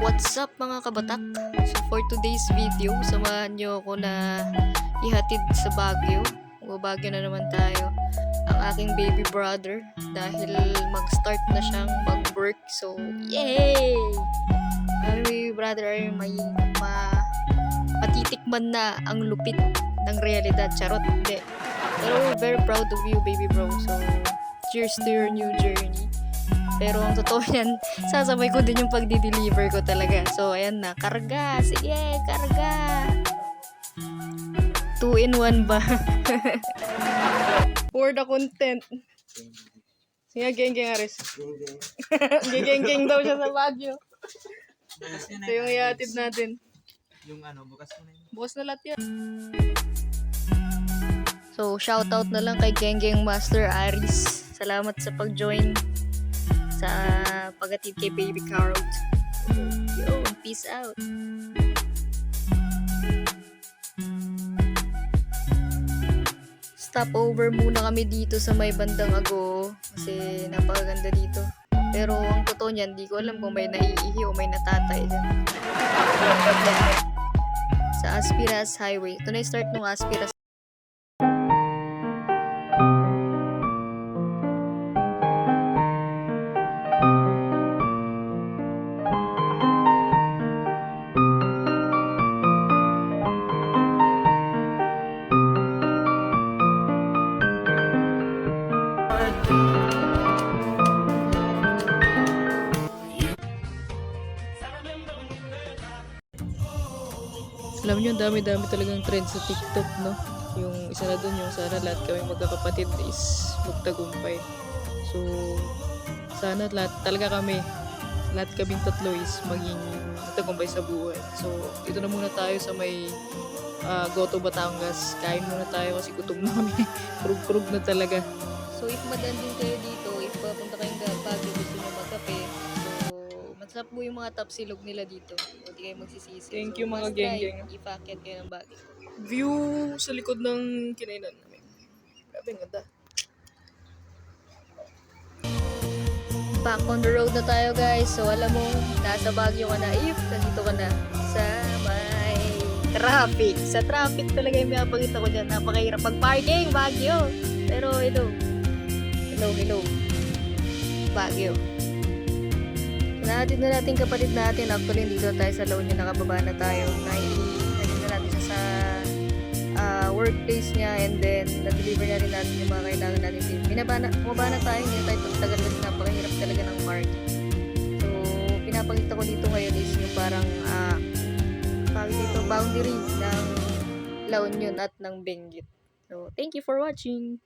What's up mga kabatak? So for today's video, samahan nyo ako na ihatid sa Baguio. Baguio na naman tayo. Ang aking baby brother dahil mag-start na siyang mag-work. So, yay! Ang baby brother ay patitikman na ang lupit ng realidad. Charot, hindi. Pero we're very proud of you, baby bro. So, cheers to your new journey. Pero ang totoo yan, sasabay ko din yung pagdi-deliver ko talaga. So, ayan na. Karga. Sige, karga. 2-in-1 ba? For the content. Sige, geng-geng Aris. Geng-geng daw siya sa Baguio. So, yung iatid natin. Yung bukas mo na yun. Bukas na lahat yan. So, shoutout na lang kay Geng-geng Master Aris. Salamat sa pag-join sa paghatid kay Baby Carol. Yo, peace out. Stopover muna kami dito sa may bandang Ago kasi napakaganda dito. Pero ang totoo niyan, di ko alam kung may naiihi o may natatay dyan. Sa Aspiras Highway. Ito na yung start ng Aspiras. Alam nyo, dami-dami talagang trend sa TikTok, no? Yung isa na dun, yung sana lahat kami magkakapatid is magtagumpay. So, sana talaga lahat kaming tatlo is maging magtagumpay sa buhay. So, dito na muna tayo sa may Goto, Batangas. Kain muna tayo kasi gutom na kami. Kurug-kurug na talaga. So, if madan din kayo dito, if papunta kayong Baguio, gusto nyo magkape, masarap po yung mga tapsilog nila dito. Hindi kayo magsisisi. Thank you mga geng-geng. Ipakyat kayo ng Baguio. View sa likod ng kinainan namin. Grabe, ang ganda. Back on the road na tayo guys. So alam mo, nasa Baguio ka na if nandito ka na sa may traffic. Sa traffic talaga yung pinapakita ko dyan. Napakahirap mag-parking, Baguio. Pero hello. Baguio. Nahatid na natin kapatid natin. Actually, dito tayo sa La Union. Nakababa na tayo. Nahatid na natin siya sa workplace niya. And then, na-deliver na rin natin yung mga kailangan natin. Bumaba na tayo. Hindi tayo tagal kasi napakahirap talaga ng parking. So, pinapakita ko dito ngayon is yung parang boundary ng La Union at ng Benguet. So, thank you for watching.